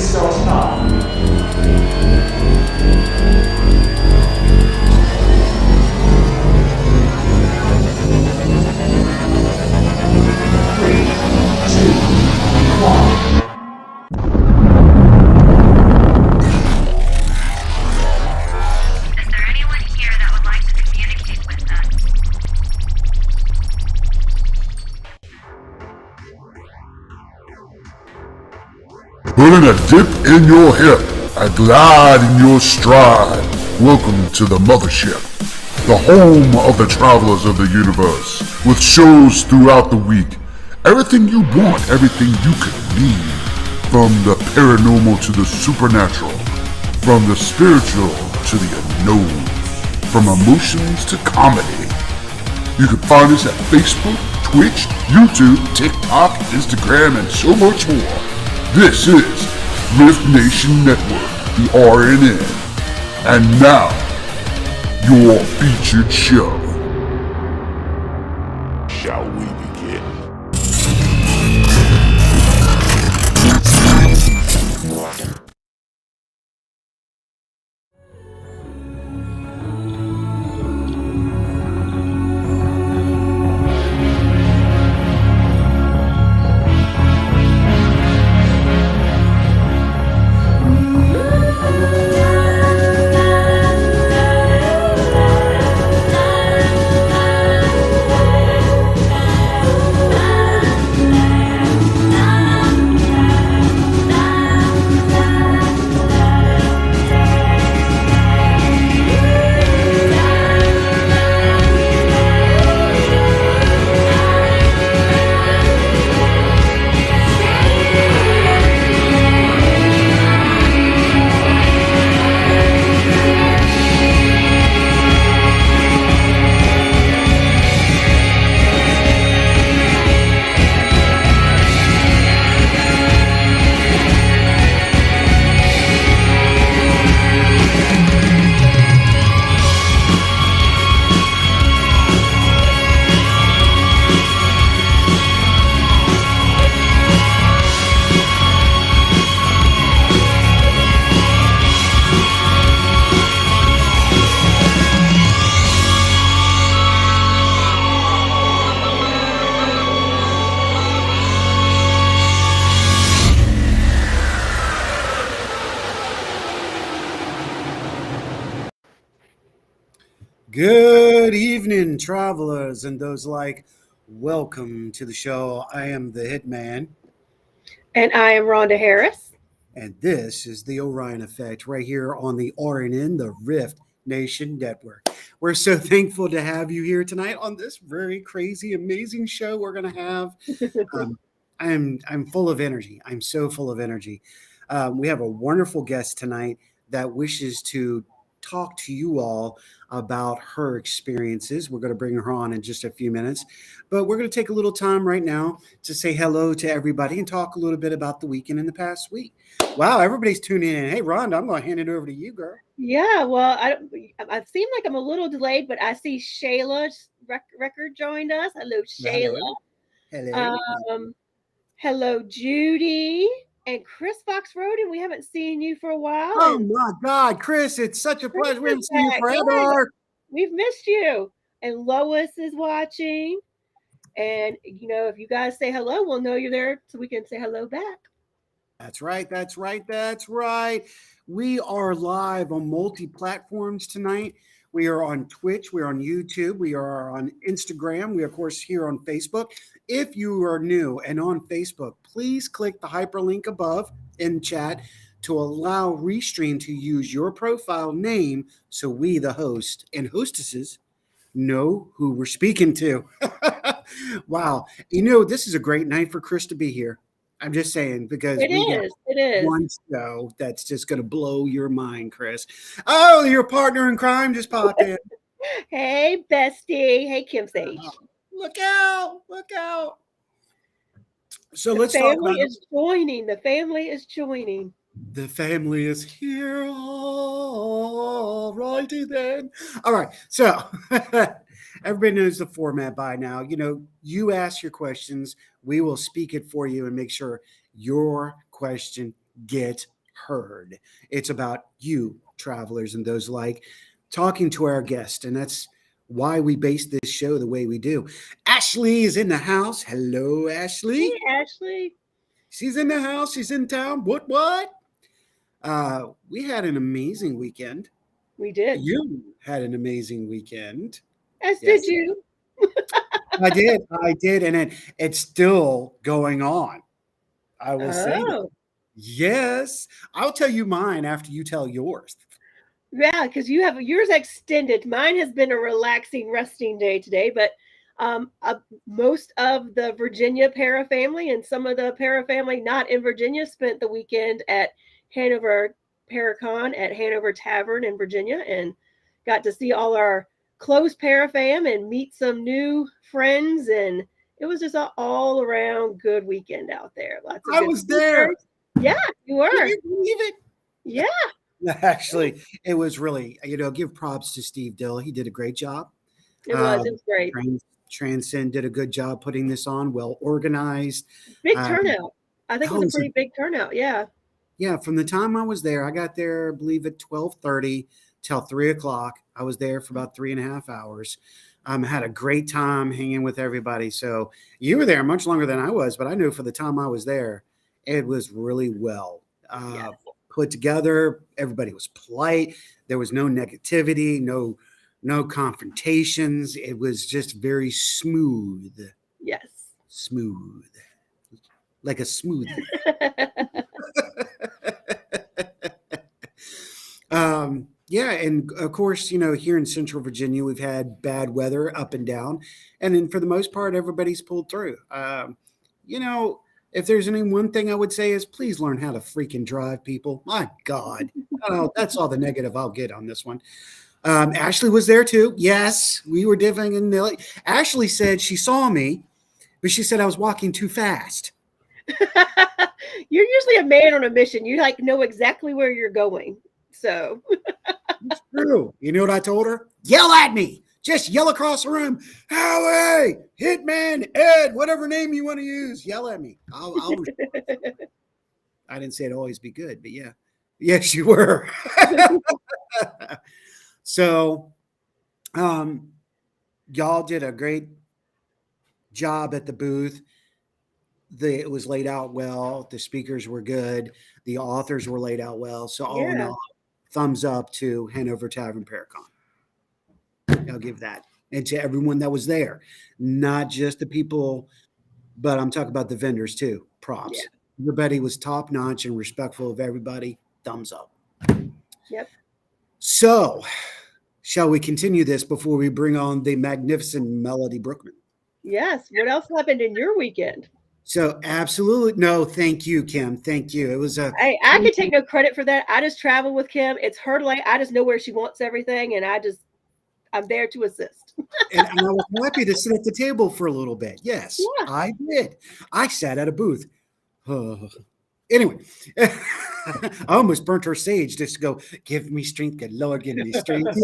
start now. Three, two, one. Is there anyone here that would like to communicate with us? Putting a dip in your hip, a glide in your stride. Welcome to the mothership, the home of the travelers of the universe, with shows throughout the week. Everything you want, everything you could need. From the paranormal to the supernatural, from the spiritual to the unknown, from emotions to comedy. You can find us at Facebook, Twitch, YouTube, TikTok, Instagram, and so much more. This is R.I.F.T Nation Network, the RNN. And now, your featured show. Shall we begin? Good evening, travelers, and those like, welcome to the show. I am the Hitman, And I am Rhonda Harris. and this is the Orion Effect right here on the RNN, the R.I.F.T Nation Network. We're so thankful to have you here tonight on this very crazy, amazing show we're going to have. I'm full of energy. I'm so full of energy. We have a wonderful guest tonight that wishes to talk to you all about her experiences. We're going to bring her on in just a few minutes, but we're going to take a little time right now to say hello to everybody and talk a little bit about the weekend in the past week. Wow, everybody's tuning in. Hey, Rhonda, I'm going to hand it over to you, girl. Yeah, well, I seem like I'm a little delayed, but I see Shayla's record joined us. Hello, Shayla. Hello. Hello, Judy. And Chris Fox Roden, we haven't seen you for a while. Oh and my God, Chris, it's such a Chris pleasure. We is haven't seen you back. forever. We've missed you. And Lois is watching. And, if you guys say hello, we'll know you're there so we can say hello back. That's right. That's right. That's right. We are live on multi-platforms tonight. We are on Twitch. We're on YouTube. We are on Instagram. We are, of course, here on Facebook. If you are new and on Facebook, please click the hyperlink above in chat to allow Restream to use your profile name so we, the host and hostesses, know who we're speaking to. Wow. This is a great night for Chris to be here. I'm just saying, because It is. one show that's just going to blow your mind, Chris. Oh, your partner in crime just popped in. Hey, bestie. Hey, Kim Sage. Look out. Look out. So The let's talk about family is joining. The family is joining. the family is here. All righty then. All right. So everybody knows the format by now. You ask your questions. We will speak it for you and make sure your question gets heard. It's about you, travelers, and those like talking to our guest. And that's why we base this show the way we do. Ashley is in the house. Hello, Ashley. Hey, Ashley. She's in the house. She's in town. What? We had an amazing weekend. We did. You had an amazing weekend. As Yes. did you. I did, and it's still going on. I will say that. Oh, Yes. I'll tell you mine after you tell yours. yeah, because you have yours extended. Mine has been a relaxing, resting day today, but most of the Virginia para family and some of the para family not in Virginia spent the weekend at Hanover Paracon at Hanover Tavern in Virginia and got to see all our close para fam and meet some new friends. And it was just an all around good weekend out there. Lots of I good was there. speakers. Yeah, you were. Can you believe it? Yeah, Actually, it was really, give props to Steve Dill. He did a great job. it was. It was great. Transcend did a good job putting this on, well organized. Big turnout. I think it was was a pretty big turnout. Yeah. Yeah, from the time I was there, I got there, I believe, at 12:30 till 3 o'clock. I was there for about 3.5 hours. Had a great time hanging with everybody. So you were there much longer than I was, but I knew for the time I was there, it was really well put together. Everybody was polite. There was no negativity, no confrontations. It was just very smooth. Yes. Smooth. Like a smoothie. Yeah, and of course, here in Central Virginia, we've had bad weather up and down, and then for the most part, everybody's pulled through. If there's any one thing I would say is please learn how to freaking drive, people. My God, that's all the negative I'll get on this one. Ashley was there too. Yes, we were diving in. Ashley said she saw me, but she said I was walking too fast. You're usually a man on a mission. You know exactly where you're going. So It's true. You know what I told her? Yell at me. Just yell across the room. Howie, Hitman, Ed, whatever name you want to use. Yell at me. I'll I didn't say it'd always be good, but yeah. Yes, you were. So y'all did a great job at the booth. It was laid out well. The speakers were good. The authors were laid out well. So all in all, thumbs up to Hanover Tavern Paracon. I'll give that. And to everyone that was there, not just the people, but I'm talking about the vendors too. Props. Yeah. Everybody was top notch and respectful of everybody. Thumbs up. Yep. So, shall we continue this before we bring on the magnificent Melodie Brookman? Yes. What else happened in your weekend? So, absolutely. No, thank you, Kim. Thank you. It was a. I can take no credit for that. I just travel with Kim. It's her life. I just know where she wants everything, and I'm there to assist. and I was happy to sit at the table for a little bit. Yes, Yeah. I did. I sat at a booth. Anyway, I almost burnt her sage just to go, give me strength, good Lord, give me strength.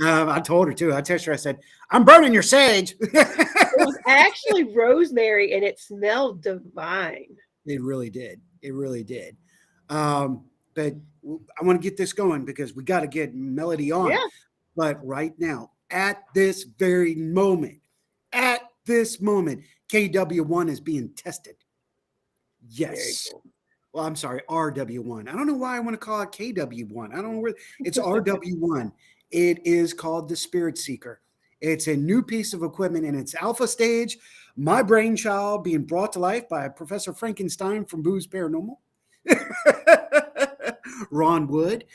I told her too. I texted her, I said, I'm burning your sage. It was actually rosemary, and it smelled divine. It really did. It really did. But I want to get this going because we got to get Melodie on. Yeah. But right now, at this very moment, KW1 is being tested. Yes. Cool. Well, I'm sorry, RW1. I don't know why I want to call it KW1. I don't know where it's RW1. It is called the Spirit Seeker. It's a new piece of equipment in its alpha stage. My brainchild being brought to life by Professor Frankenstein from Boo's Paranormal. Ron Wood.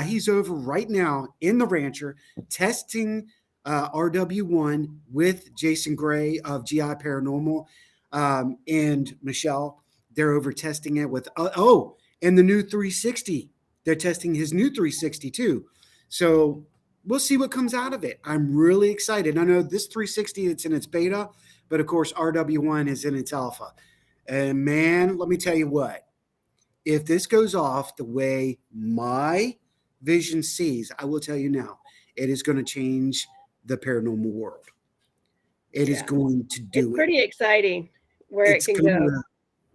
He's over right now in the Rancher testing RW1 with Jason Gray of GI Paranormal and Michelle. They're over testing it with, and the new 360. They're testing his new 360 too. So we'll see what comes out of it. I'm really excited. I know this 360, it's in its beta, but of course, RW1 is in its alpha. And man, let me tell you what. If this goes off the way my vision sees, I will tell you now, it is going to change the paranormal world. It is going to do It's pretty exciting where it can go.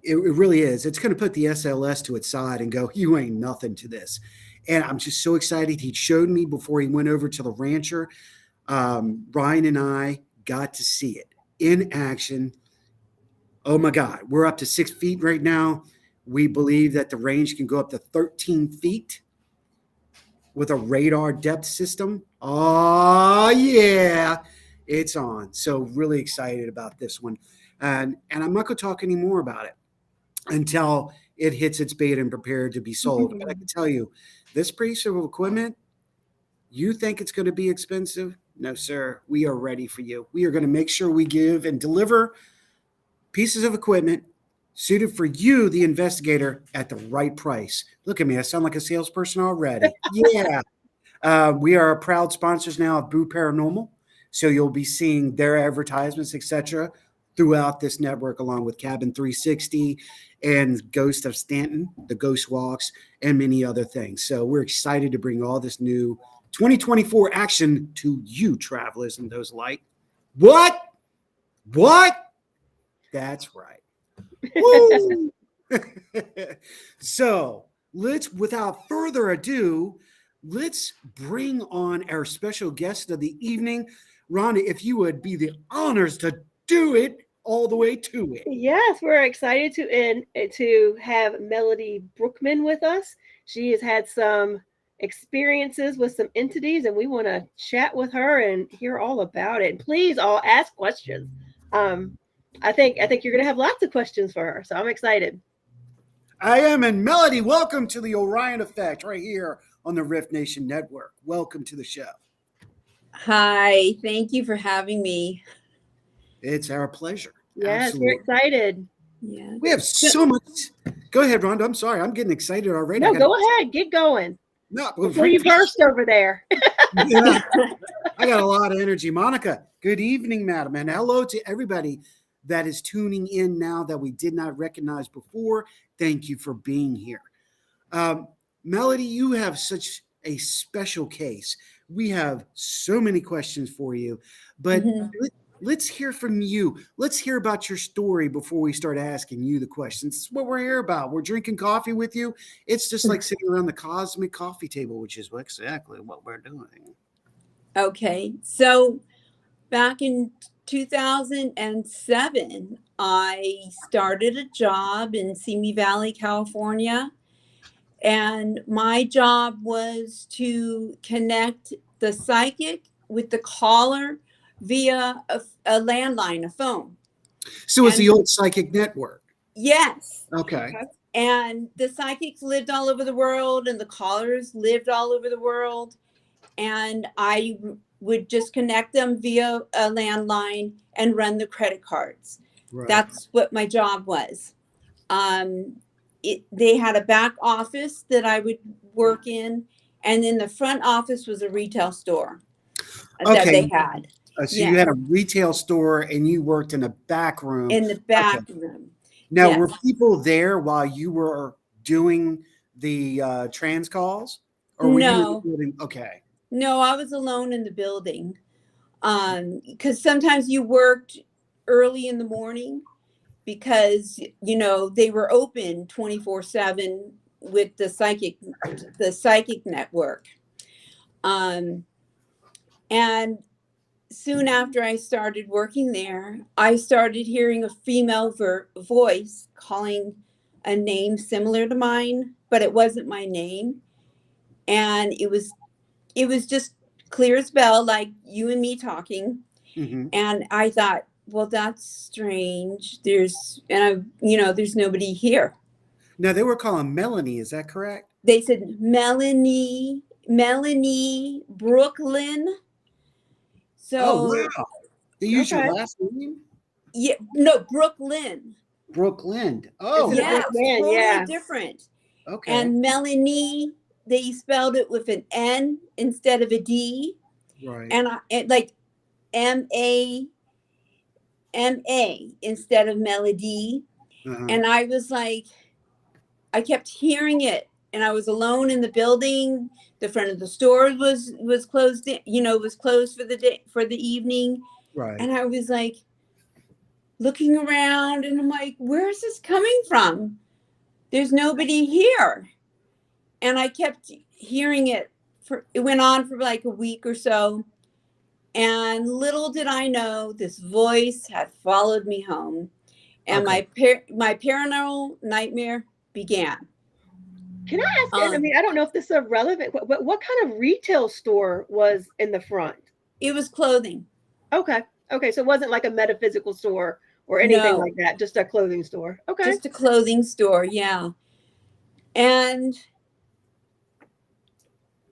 It really is. It's going to put the SLS to its side and go, you ain't nothing to this. And I'm just so excited. He showed me before he went over to the rancher. Ryan and I got to see it in action. Oh my God. We're up to 6 feet right now. We believe that the range can go up to 13 feet with a radar depth system. Oh, yeah. It's on. So really excited about this one. And I'm not going to talk any more about it until it hits its bait and prepared to be sold. But I can tell you, this piece of equipment, you think it's going to be expensive? No, sir. We are ready for you. We are going to make sure we give and deliver pieces of equipment suited for you, the investigator, at the right price. Look at me. I sound like a salesperson already. Yeah. We are proud sponsors now of Boo Paranormal. So you'll be seeing their advertisements, etc., throughout this network, along with Cabin 360 and Ghost of Stanton, the Ghost Walks, and many other things. So we're excited to bring all this new 2024 action to you, travelers, and those like. What? That's right. Woo! So without further ado, let's bring on our special guest of the evening. Rhonda, if you would be the honors to do it all the way to it. Yes, we're excited to have Melodie Brookman with us. She has had some experiences with some entities, and we want to chat with her and hear all about it. And please all ask questions. I think you're going to have lots of questions for her, so I'm excited. I am. And Melodie, welcome to the Orion Effect right here on the R.I.F.T Nation Network. Welcome to the show. Hi, thank you for having me. It's our pleasure. Yes, Absolutely. we're excited. Yeah. We have so much. Go ahead, Rhonda. I'm sorry. I'm getting excited already. No, go ahead. Get going. No, Before you burst over there. Yeah, I got a lot of energy. Monica, good evening, madam. And hello to everybody that is tuning in now that we did not recognize before. Thank you for being here. Melodie, you have such a special case. We have so many questions for you, but let's hear from you. Let's hear about your story before we start asking you the questions. This is what we're here about. We're drinking coffee with you. It's just like sitting around the cosmic coffee table, which is exactly what we're doing. Okay, so back in 2007, I started a job in Simi Valley, California. And my job was to connect the psychic with the caller via a landline, a phone. So it's the old psychic network. Yes. Okay. And the psychics lived all over the world and the callers lived all over the world. And I would just connect them via a landline and run the credit cards. Right. That's what my job was. They had a back office that I would work in, and then the front office was a retail store that they had. So you had a retail store and you worked in a back room. In the back room. Now, were people there while you were doing the trans calls? Or were you doing, okay. No, I was alone in the building. Because sometimes you worked early in the morning because, you know, they were open 24/7 with the psychic network. And soon after I started working there, I started hearing a female voice calling a name similar to mine, but it wasn't my name. And it was just clear as bell, like you and me talking. Mm-hmm. And I thought, well, that's strange. There's nobody here. Now they were calling Melanie, is that correct? They said Melanie Brookman. So, wow. They use your last name? Yeah, no, Brookman. Brookman. Oh, yeah, totally different. Okay. And Melanie, they spelled it with an N instead of a D. Right. And like M-A instead of Melodie. Uh-huh. And I was like, I kept hearing it. And I was alone in the building. The front of the store was closed, was closed for the day, for the evening. Right. And I was like, looking around, and I'm like, where's this coming from? There's nobody here. And I kept hearing it. It went on for like a week or so. And little did I know, this voice had followed me home. And my paranormal nightmare began. Can I ask? I mean, I don't know if this is relevant, but what kind of retail store was in the front? It was clothing. Okay. Okay. So it wasn't like a metaphysical store or anything like that, just a clothing store. Okay. Just a clothing store, yeah. And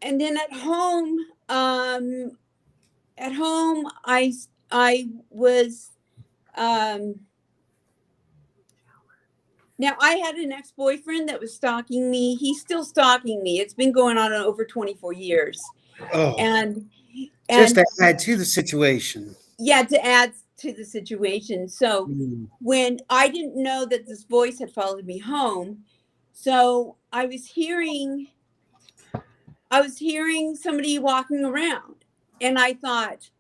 then at home, I was now I had an ex-boyfriend that was stalking me. He's still stalking me. It's been going on over 24 years. Oh, and just to add to the situation. Yeah, to add to the situation. So when I didn't know that this voice had followed me home, so I was hearing somebody walking around, and I thought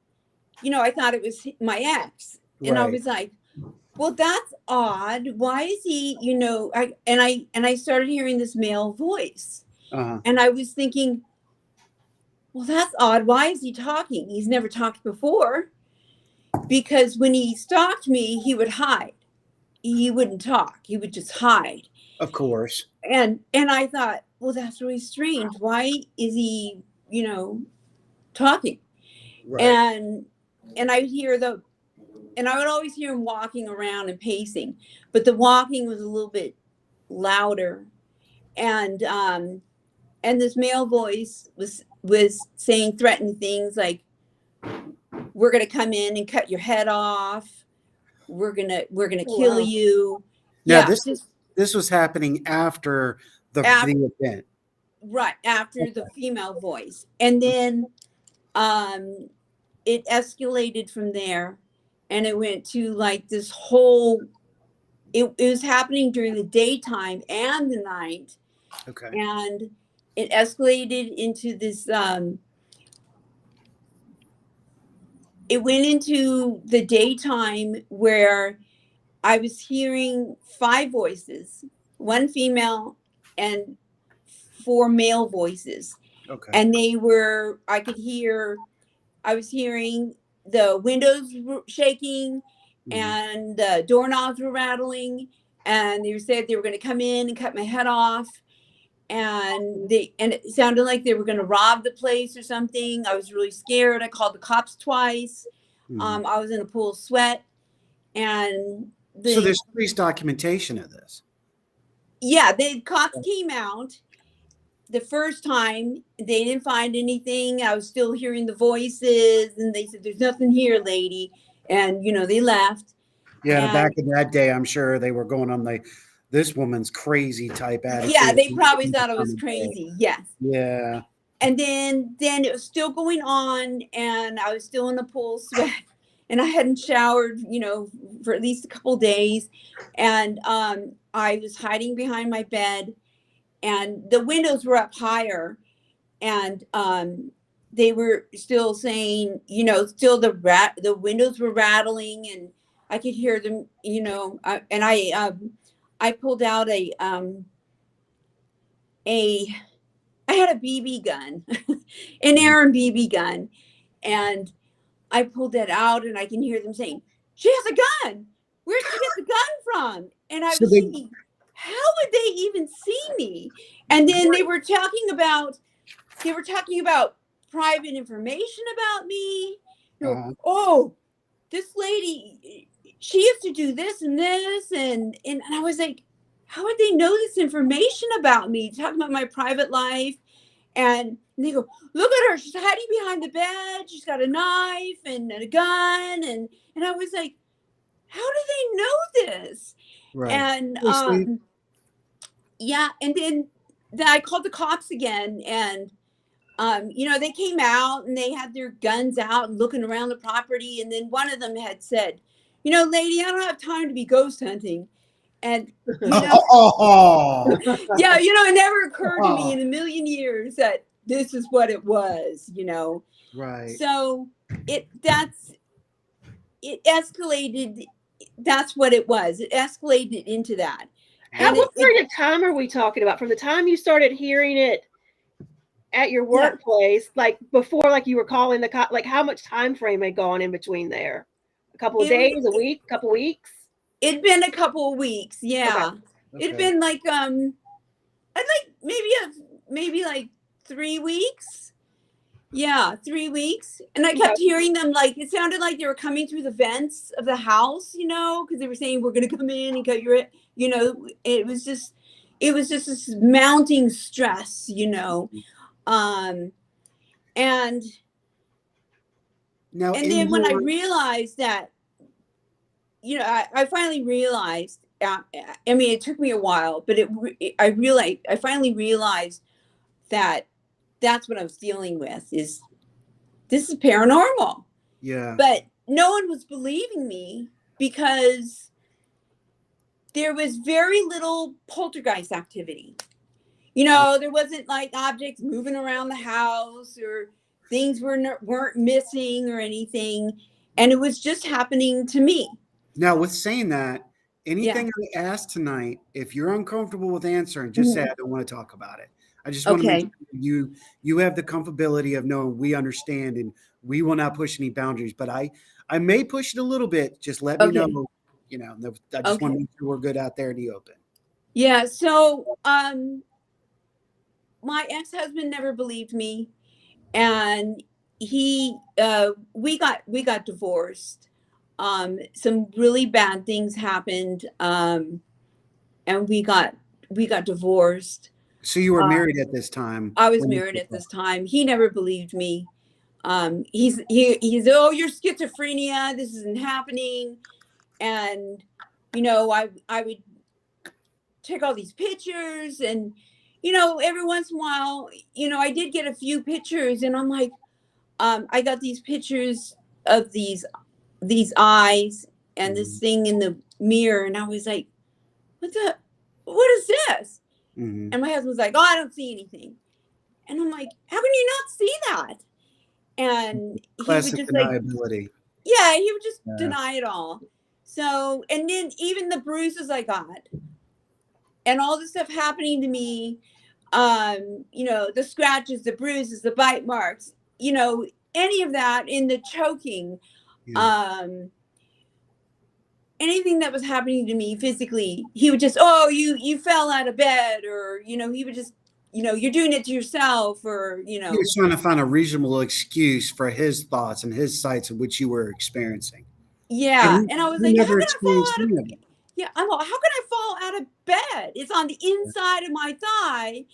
it was my ex. And I was like, well, that's odd. Why is he, I started hearing this male voice. And I was thinking, well, that's odd. Why is he talking? He's never talked before. Because when he stalked me, he would hide. He wouldn't talk. He would just hide. Of course. And I thought, well, that's really strange. Why is he, talking? Right. And I would hear I would always hear him walking around and pacing, but the walking was a little bit louder. And this male voice was saying threatening things like, we're going to come in and cut your head off. We're going to kill you. Now, this was happening after the event. Right, after the female voice. And then it escalated from there, and it went to like this whole, it was happening during the daytime and the night. Okay. And it escalated into this, it went into the daytime where I was hearing 5 voices, 1 female and 4 male voices. Okay. And I was hearing the windows shaking and the doorknobs were rattling, and they said they were going to come in and cut my head off. And it sounded like they were going to rob the place or something. I was really scared. I called the cops twice. I was in a pool of sweat. And so there's police documentation of this. Yeah, the cops came out the first time. They didn't find anything. I was still hearing the voices, and they said, "There's nothing here, lady." And they left. Yeah, back in that day, I'm sure they were going on this woman's crazy type attitude. Yeah, they probably thought I was crazy. Yes. Yeah. And then it was still going on, and I was still in the pool of sweat, and I hadn't showered, for at least a couple of days. And I was hiding behind my bed, and the windows were up higher, and they were still saying, still the windows were rattling, and I could hear them, I pulled out I had a BB gun, an Aaron BB gun, and I pulled that out, and I can hear them saying, "She has a gun. Where'd she get the gun from?" And I was thinking, how would they even see me? And then they were talking about private information about me. Oh, this lady, she used to do this and this, and I was like, how would they know this information about me? Talking about my private life. And they go, "Look at her. She's hiding behind the bed. She's got a knife and a gun." And I was like, how do they know this? Right. And yeah. And then I called the cops again, and they came out, and they had their guns out and looking around the property. And then one of them had said, "Lady, I don't have time to be ghost hunting." And yeah, it never occurred to me in a million years that this is what it was, Right. So it escalated that's what it was. It escalated into that. How, what period of time are we talking about? From the time you started hearing it at your workplace, like before, like you were calling the cop, like how much time frame had gone in between there? A couple of days, a week, a couple weeks? It'd been a couple of weeks, yeah. Okay. It'd been like maybe like 3 weeks. Yeah, 3 weeks. And I kept hearing them, like, it sounded like they were coming through the vents of the house, you know, because they were saying, we're going to come in and cut your, you know, it was just this mounting stress, you know. And then when I realized that, you know, I finally realized, I mean, it took me a while, but I finally realized that that's what I was dealing with, is this is paranormal. Yeah. But no one was believing me because there was very little poltergeist activity. You know, there wasn't like objects moving around the house or things weren't missing or anything. And it was just happening to me. Now, with saying that, anything I asked tonight, if you're uncomfortable with answering, just say, I don't want to talk about it. I just want to make sure you have the comfortability of knowing we understand and we will not push any boundaries. But I may push it a little bit. Just let me know. You know, I just want to make sure we're good out there in the open. Yeah. So my ex-husband never believed me, and we got divorced. Some really bad things happened, and we got divorced. So you were married at this time? I was married at this time. He never believed me. He's oh, you're schizophrenia. This isn't happening. And you know, I would take all these pictures, and you know, every once in a while, you know, I did get a few pictures, and I'm like, I got these pictures of these eyes and this thing in the mirror, and I was like, what is this? And my husband was like, oh, I don't see anything. And I'm like, how can you not see that? And classic he would just deniability. he would just deny it all. So, and then even the bruises I got and all the stuff happening to me, you know, the scratches, the bruises, the bite marks, you know, any of that, in the choking, anything that was happening to me physically, he would just, oh, you fell out of bed, or, you know, he would just, you know, you're doing it to yourself, or, you know. He was trying to find a reasonable excuse for his thoughts and his sights of which you were experiencing. Yeah. And I was like, how can I fall out of bed? Yeah, I'm like, how can I fall out of bed? It's on the inside of my thigh,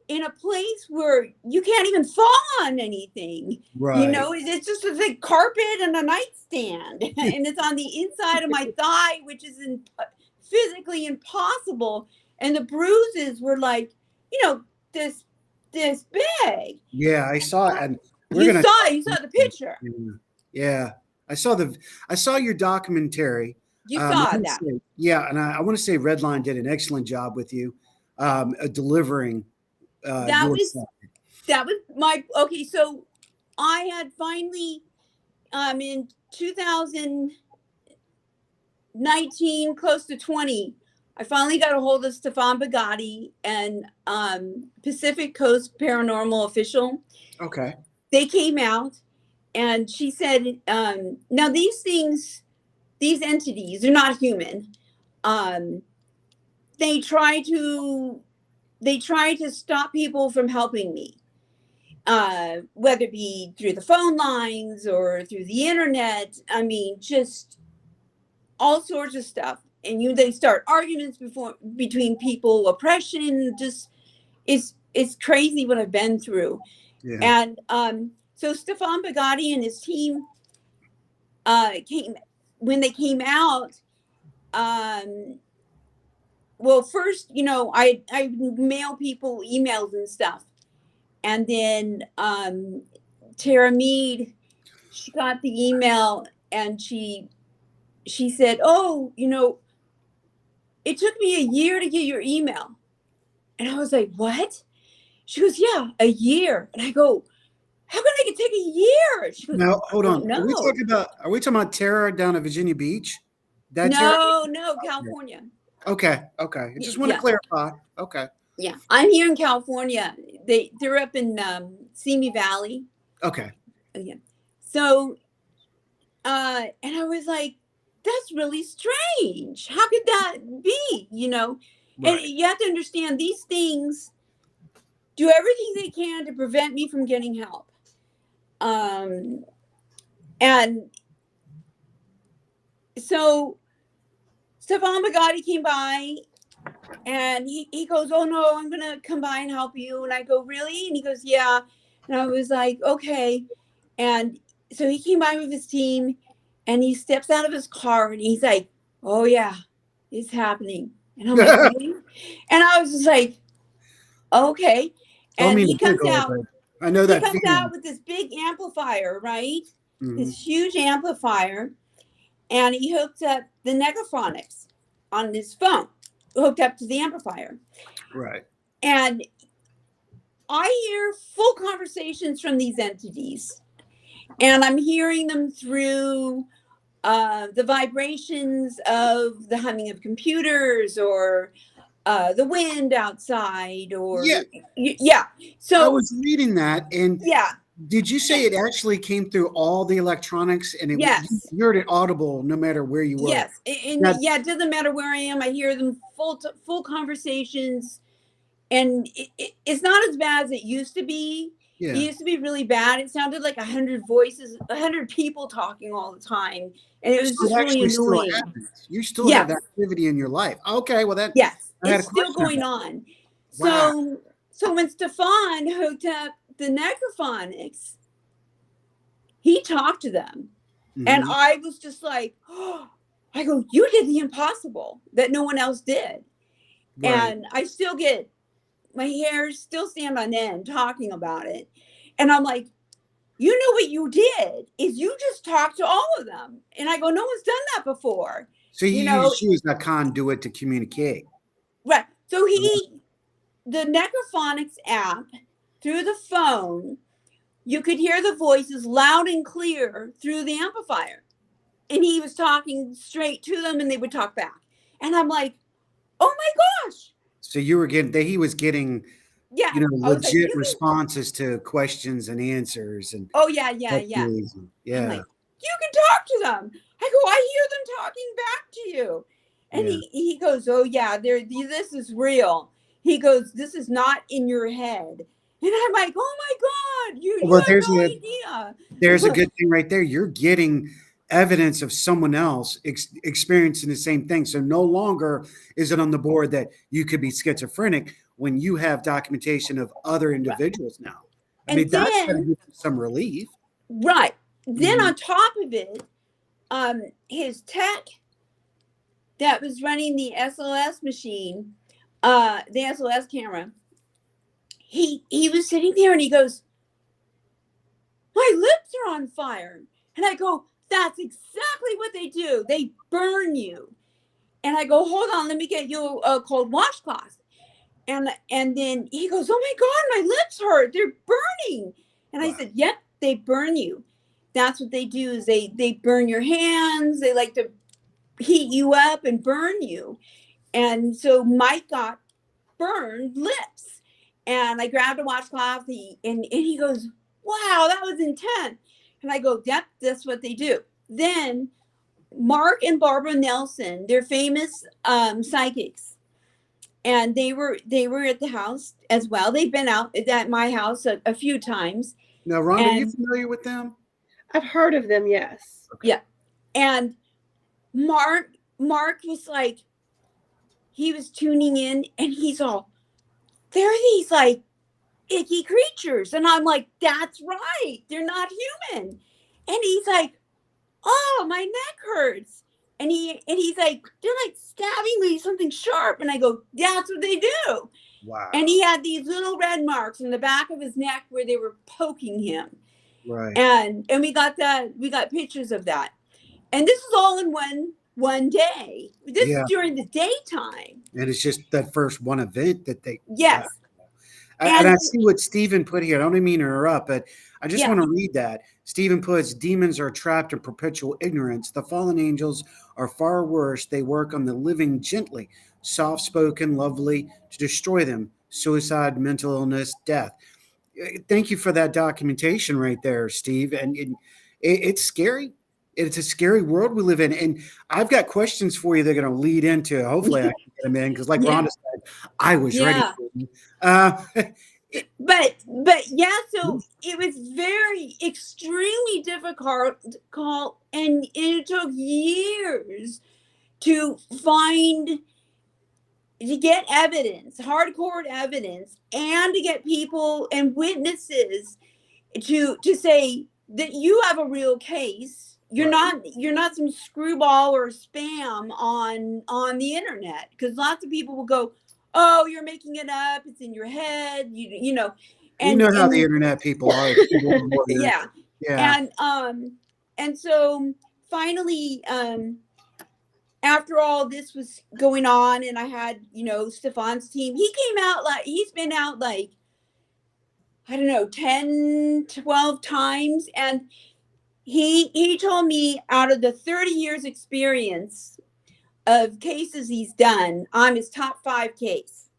in a place where you can't even fall on anything. Right. You know, it's just a big carpet and a nightstand. And it's on the inside of my thigh, which is physically impossible. And the bruises were like, you know, this big. Yeah, I saw it. And you saw the picture. Yeah. I saw your documentary. You saw that. Yeah, and I want to say Redline did an excellent job with you delivering that was my so I had finally in 2019, close to 20, I finally got a hold of Stefan Bugatti and Pacific Coast Paranormal Official. Okay. They came out, and she said, now these entities, they're not human. They try to stop people from helping me, whether it be through the phone lines or through the internet. I mean, just all sorts of stuff. And they start arguments between people, oppression. Just it's crazy what I've been through. Yeah. And so Stefan Bugatti and his team when they came out. Well, first, you know, I mail people emails and stuff. And then Tara Mead, she got the email, and she said, oh, you know, it took me a year to get your email. And I was like, what? She goes, yeah, a year. And I go, how can it take a year? She goes, now, hold on. Are we talking about Tara down at Virginia Beach? That's No, California. okay. I just want to Yeah. clarify. Okay. Yeah, I'm here in California. They're up in Simi Valley. Okay. Yeah. So, and I was like, that's really strange. How could that be? And Right. you have to understand these things do everything they can to prevent me from getting help. And so Stefan Bugatti came by and he goes, oh no, I'm going to come by and help you. And I go, really? And he goes, yeah. And I was like, okay. And so he came by with his team and he steps out of his car and he's like, oh yeah, it's happening. And I'm like, really? And I was just like, okay. Don't And mean he to comes tickle, out, but I know he that comes feeling. out with this big amplifier, right? Mhm. This huge amplifier. And he hooked up the Negaphonics on his phone, hooked up to the amplifier. Right. And I hear full conversations from these entities. And I'm hearing them through the vibrations of the humming of computers or the wind outside or yeah. I So was reading that, and yeah, did you say it actually came through all the electronics, and yes, you heard it audible no matter where you were? yes, and That- yeah, it doesn't matter where I am. I hear them full conversations, and it's not as bad as it used to be. Yeah. It used to be really bad. It sounded like 100 voices, 100 people talking all the time, and it was So just it really actually still annoying. happens. You still Yes. have activity in your life. Okay, well that Yes, I had it's a still question going about on. Wow. So when Stefan hooked up the Necrophonics, he talked to them. And Mhm. I was just like, oh, I go, you did the impossible that no one else did. Right. And I still get, my hairs still stand on end talking about it. And I'm like, you know what you did is you just talked to all of them. And I go, no one's done that before. So you know, use a conduit to communicate. right. So the Necrophonics app through the phone, you could hear the voices loud and clear through the amplifier. And he was talking straight to them and they would talk back. And I'm like, oh my gosh. So he was getting Yeah. I was like, legit responses to questions and answers, and oh yeah. that's amazing. I'm Yeah. like, you can talk to them. I go, I hear them talking back to you. And Yeah. he goes, oh yeah, this is real. He goes, this is not in your head. And I'm like, oh my God, you Well, have no idea. there's a good thing right there. You're getting evidence of someone else experiencing the same thing. So no longer is it on the board that you could be schizophrenic when you have documentation of other individuals now. I And mean, that's then- going to give you some relief. Right. Then Mhm. on top of it, his tech that was running the SLS machine, the SLS camera, he was sitting there and he goes, my lips are on fire. And I go, that's exactly what they do. They burn you. And I go, hold on, let me get you a cold washcloth. And then he goes, oh my God, my lips hurt. They're burning. And I said, yep, they burn you. That's what they do is they burn your hands. They like to heat you up and burn you. And so Mike got burned lips. And I grabbed a washcloth and he goes, wow, that was intense. And I go, yep, that's what they do. Then Mark and Barbara Nelson, they're famous psychics. And they were at the house as well. They've been out at my house a few times. Now, Rhonda, are you familiar with them? I've heard of them, yes. Yeah. And Mark was like, he was tuning in and he's all, there are these like icky creatures. And I'm like, that's right. They're not human. And he's like, oh, my neck hurts. And he's like, they're like stabbing me with something sharp. And I go, that's what they do. Wow. And he had these little red marks in the back of his neck where they were poking him. Right. And we got pictures of that. And this is all in one day. This is during the daytime. And it's just that first one event that they Yes. And I see what Stephen put here. I don't mean to interrupt, but I just want to read that. Stephen puts, demons are trapped in perpetual ignorance. The fallen angels are far worse. They work on the living gently, soft-spoken, lovely, to destroy them. Suicide, mental illness, death. Thank you for that documentation right there, Steve. And it's scary. It's a scary world we live in. And I've got questions for you that are going to lead into, hopefully I can get them in, because like Yeah. Rhonda said, I was ready Yeah. for you. But yeah, so it was very extremely difficult, and it took years to get evidence, hardcore evidence, and to get people and witnesses to say that you have a real case. You're not some screwball or spam on the internet, because lots of people will go, oh, you're making it up, it's in your head, you know. You know how the internet people are. Yeah. Yeah. And so finally, after all this was going on, and I had, Stefan's team, he's been out like, I don't know, 10, 12 times. And he told me, out of the 30 years experience of cases he's done, I'm his top 5 case.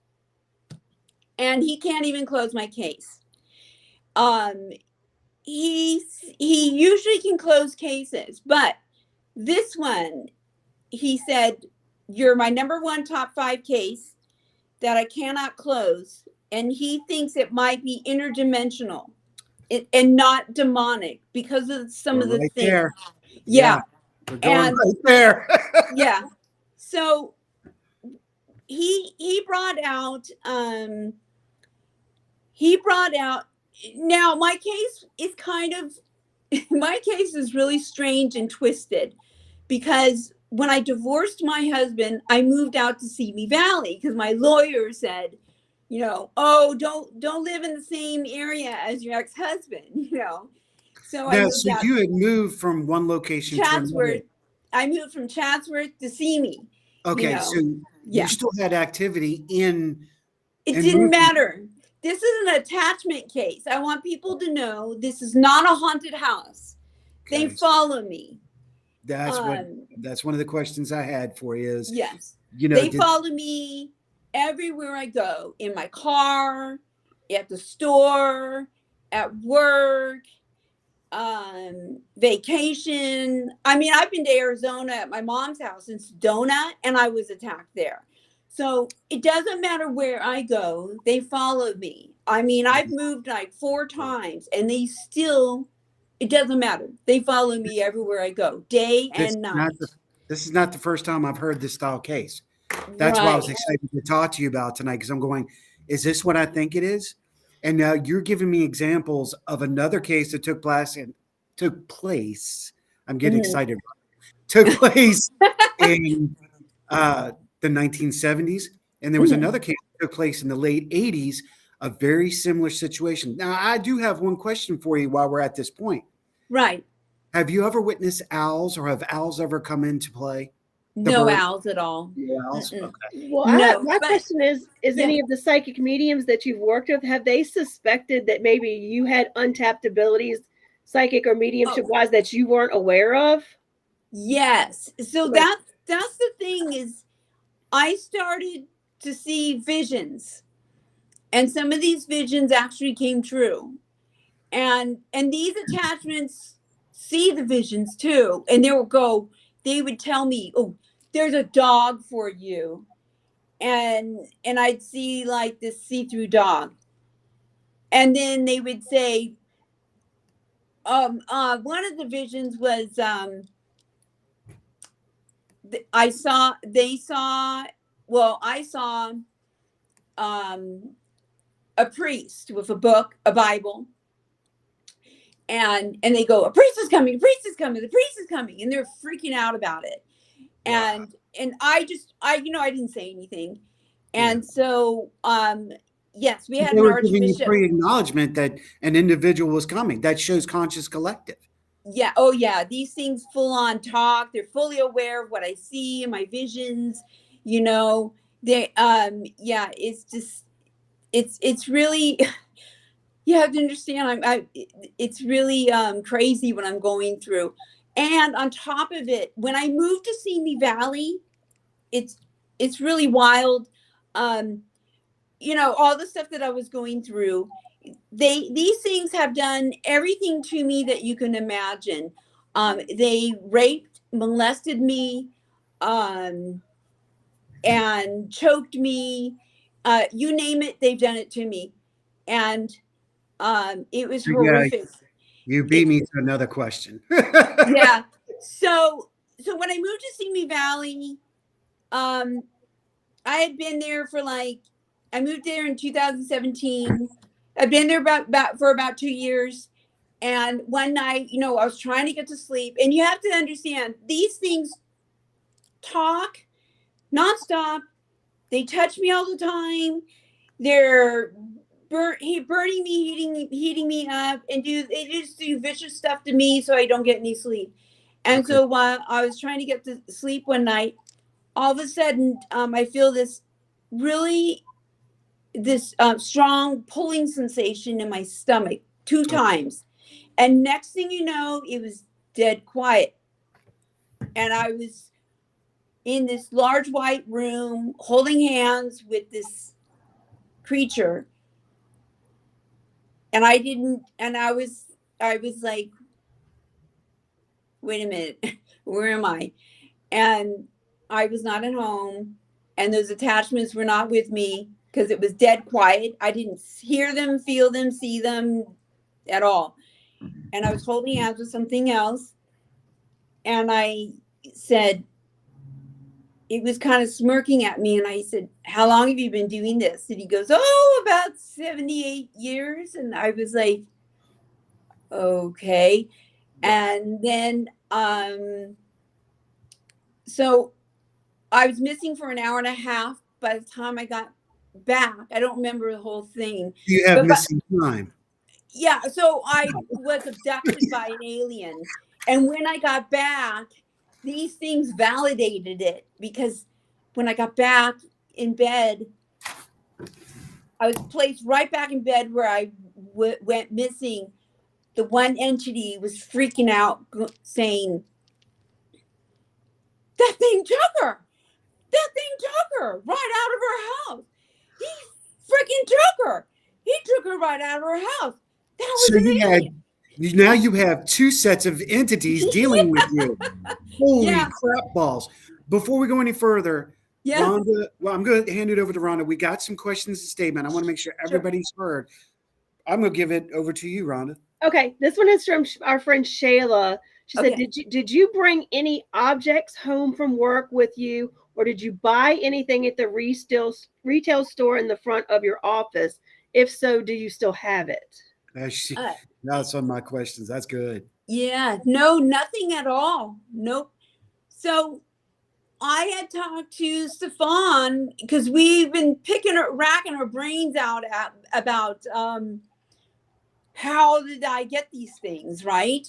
And he can't even close my case. He usually can close cases, but this one, he said, you're my number 1 top 5 case that I cannot close. And he thinks it might be interdimensional and not demonic because of some of the things. There. Yeah. We're going right there. Yeah. So he brought out now my case is my case is really strange and twisted, because when I divorced my husband, I moved out to Simi Valley because my lawyer said, oh, don't live in the same area as your ex-husband, So you had moved from one location to another. I moved from Chatsworth to Simi. Okay, so you still had activity in. It didn't matter. This is an attachment case. I want people to know this is not a haunted house. Okay. They follow me. That's one of the questions I had for you is, yes, they follow me everywhere I go, in my car, at the store, at work, vacation. I mean, I've been to Arizona at my mom's house in Sedona, and I was attacked there. So it doesn't matter where I go, they follow me. I mean, I've moved like 4 times, and it doesn't matter. They follow me everywhere I go, day and night. This is not the first time I've heard this style case. That's why I was excited to talk to you about tonight, because I'm going, is this what I think it is? And now you're giving me examples of another case that took place. I'm getting excited. Took place in the 1970s. And there was another case that took place in the late 80s, a very similar situation. Now, I do have one question for you while we're at this point. Right. Have you ever witnessed owls, or have owls ever come into play? No owls at all. No owls? Okay. Well, my question is any of the psychic mediums that you've worked with, have they suspected that maybe you had untapped abilities, psychic or mediumship-wise, that you weren't aware of? Yes. So that's the thing is, I started to see visions, and some of these visions actually came true. And these attachments see the visions too. And they would tell me, oh, there's a dog for you. And I'd see like this see-through dog. And then they would say, one of the visions was, I saw a priest with a book, a Bible, and they go, a priest is coming, the priest is coming, and they're freaking out about it. Wow. And I didn't say anything. And so yes, we had an archbishop pre-acknowledgement that an individual was coming. That shows conscious collective. Yeah. Oh yeah. These things full on talk. They're fully aware of what I see in my visions. They, it's just, it's really, You have to understand, it's really crazy what I'm going through. And on top of it, when I moved to Simi Valley, it's really wild. You know, all the stuff that I was going through, these things have done everything to me that you can imagine. They raped, molested me, and choked me. You name it, they've done it to me. And it was Yeah, horrific. you beat me to another question. Yeah. So when I moved to Simi Valley, I had been there for I moved there in 2017. I've been there for about 2 years. And one night, you know, I was trying to get to sleep. And you have to understand, these things talk nonstop. They touch me all the time. They're burning me, heating me up, and they just do vicious stuff to me so I don't get any sleep. And so while I was trying to get to sleep one night, all of a sudden, I feel this strong pulling sensation in my stomach 2 times. And next thing you know, it was dead quiet. And I was in this large white room holding hands with this creature. And I was like, wait a minute, where am I? And I was not at home. And those attachments were not with me because it was dead quiet. I didn't hear them, feel them, see them at all. And I was holding hands with something else. And I said, it was kind of smirking at me. And I said, how long have you been doing this? And he goes, oh, about 78 years. And I was like, okay. And then, so I was missing for an hour and a half. By the time I got back, I don't remember the whole thing. You have missing time. Yeah. So I was abducted by an alien. And when I got back, these things validated it, because when I got back in bed, I was placed right back in bed where I went missing. The one entity was freaking out, saying, that thing took her. That thing took her right out of her house. He freaking took her. He took her right out of her house. That was So an alien. now you have 2 sets of entities dealing with you. Holy crap balls. Before we go any further, Rhonda, well, I'm going to hand it over to Rhonda. We got some questions and statement. I want to make sure everybody's heard. I'm going to give it over to you, Rhonda. Okay, this one is from our friend Shayla. She said, did you bring any objects home from work with you, or did you buy anything at the retail store in the front of your office? If so, do you still have it? That's on my questions. That's good. Yeah, no, nothing at all. Nope. So I had talked to Stefan, because we've been racking our brains out about how did I get these things, right?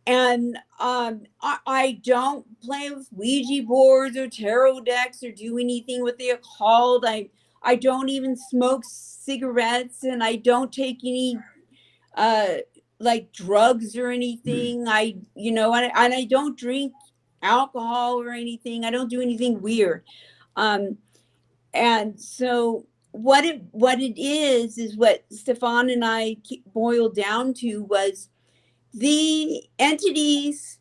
And I don't play with Ouija boards or tarot decks or do anything what they are called. I don't even smoke cigarettes, and I don't take any drugs or anything. I don't drink alcohol or anything. I don't do anything weird. And so what it is what Stefan and I boiled down to was, the entities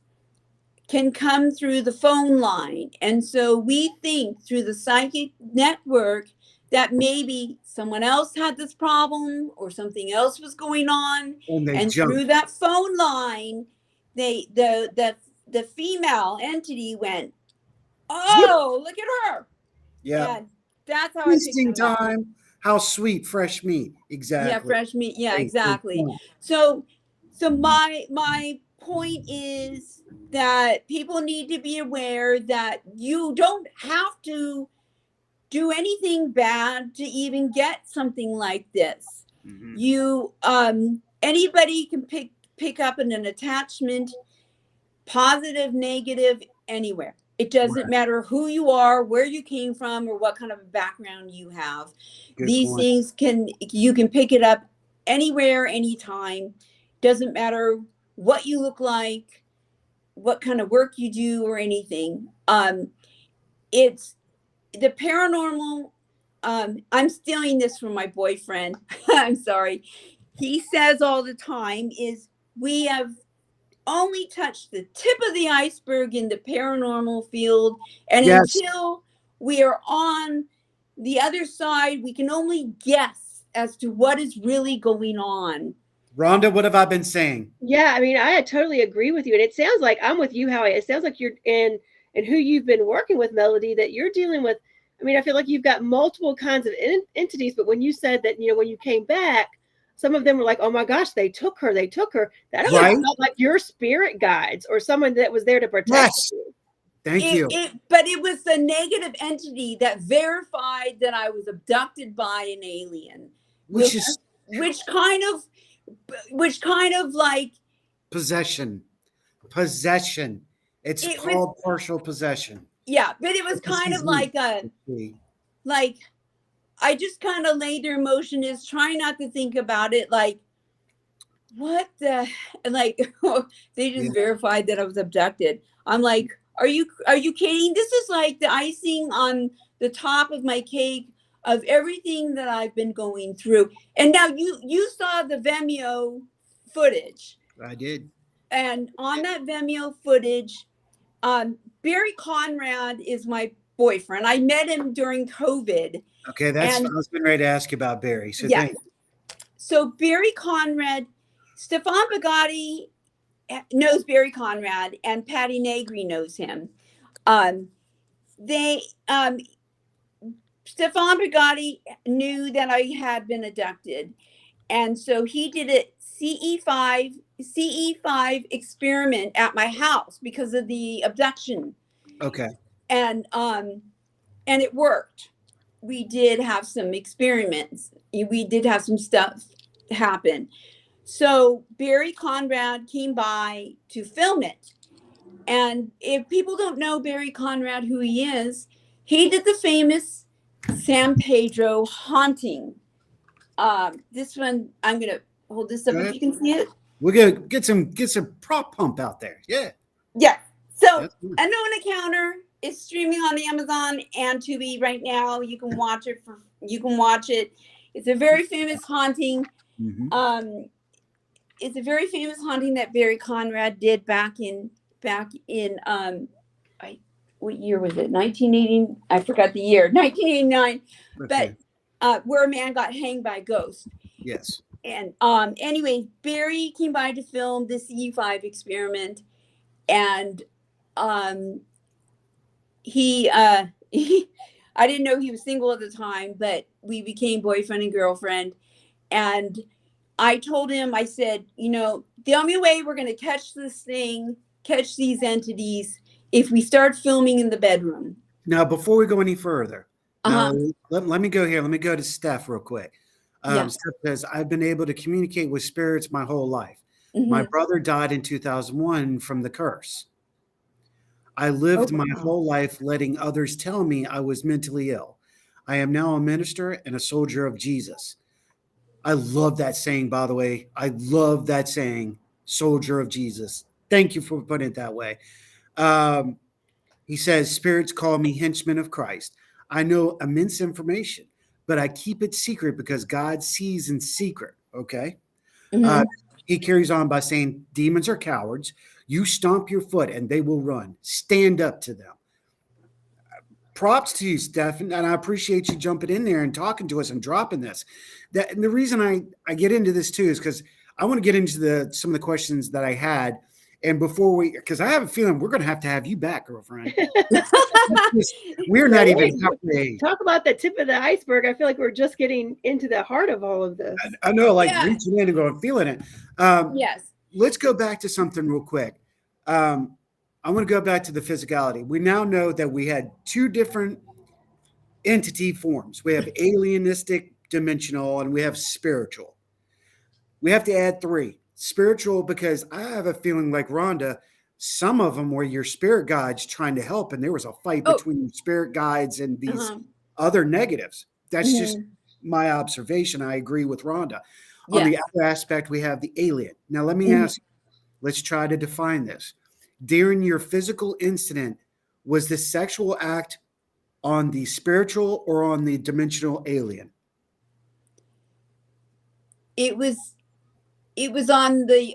can come through the phone line. And so we think through the psychic network that maybe someone else had this problem or something else was going on. And through that phone line, the female entity went, oh, look at her. Yeah. And that's how Feasting time. How sweet, fresh meat. Exactly. Yeah, fresh meat. Yeah, exactly. So my point is that people need to be aware that you don't have to do anything bad to even get something like this. Mm-hmm. You anybody can pick up an attachment, positive, negative, anywhere. It doesn't matter who you are, where you came from, or what kind of a background you have. These things you can pick it up anywhere, anytime. Doesn't matter what you look like, what kind of work you do, or anything. It's the paranormal. I'm stealing this from my boyfriend. I'm sorry. He says all the time is we have only touched the tip of the iceberg in the paranormal field. And Yes. until we are on the other side, we can only guess as to what is really going on. Rhonda, what have I been saying? Yeah, I mean, I totally agree with you. And it sounds like I'm with you, Howie. It sounds like you're in and who you've been working with, Melody, that you're dealing with. I mean, I feel like you've got multiple kinds of entities, but when you said that, when you came back, some of them were like, oh my gosh, they took her. That almost Right. felt like your spirit guides or someone that was there to protect Yes. you. Thank you. But it was the negative entity that verified that I was abducted by an alien, Which is which kind of like possession. Possession. It's It called partial possession. yeah, but it was kind of like like I just kind of laid their emotion is trying not to think about it, like what the like they just verified that I was abducted. I'm like, are you kidding? This is like the icing on the top of my cake of everything that I've been going through. And now you saw the Vimeo footage. I did. And on that Vimeo footage, Barry Conrad is my boyfriend. I met him during COVID. Okay, I was getting ready to ask you about Barry. So thank you. So Barry Conrad, Stefan Bugatti knows Barry Conrad, and Patty Negri knows him. Stefan Bugatti knew that I had been abducted, and so he did a CE5 experiment at my house because of the abduction. Okay. And it worked. We did have some experiments. We did have some stuff happen. So Barry Conrad came by to film it. And if people don't know Barry Conrad, who he is, he did the famous San Pedro haunting. This one, I'm going to hold this up if you can see it. We're going to get some prop pump out there. Yeah. Yeah. So Unknown Encounter is streaming on Amazon and Tubi right now. You can watch it. It's a very famous haunting. Mm-hmm. It's a very famous haunting that Barry Conrad did back in what year was it? 1980. I forgot the year. 1989. Okay. But where a man got hanged by a ghost. Yes. And anyway, Barry came by to film this CE5 experiment, and he I didn't know he was single at the time, but we became boyfriend and girlfriend. And I told him, I said, the only way we're going to catch these entities, if we start filming in the bedroom. Now, before we go any further, let me go here. Let me go to Steph real quick. Steph says, I've been able to communicate with spirits my whole life. Mm-hmm. My brother died in 2001 from the curse. I lived my whole life letting others tell me I was mentally ill. I am now a minister and a soldier of Jesus. I love that saying, by the way. I love that saying, soldier of Jesus. Thank you for putting it that way. He says, spirits call me henchman of Christ. I know immense information, but I keep it secret because God sees in secret. Okay. Mm-hmm. He carries on by saying, demons are cowards. You stomp your foot and they will run. Stand up to them. Props to you, Steph, and I appreciate you jumping in there and talking to us and dropping this. And the reason I get into this too is because I want to get into some of the questions that I had. And because I have a feeling we're going to have you back, girlfriend. We're not even halfway. Talk about the tip of the iceberg. I feel like we're just getting into the heart of all of this. I know, reaching in and going, feeling it. Yes. Let's go back to something real quick. I want to go back to the physicality. We now know that we had two different entity forms. We have alienistic, dimensional, and we have spiritual. We have to add three. Spiritual, because I have a feeling like Rhonda, some of them were your spirit guides trying to help, and there was a fight between spirit guides and these other negatives. That's just my observation. I agree with Rhonda. On the Yes. other aspect, we have the alien. Now, let me Mhm. ask you, let's try to define this. During your physical incident, was the sexual act on the spiritual or on the dimensional alien? It was on the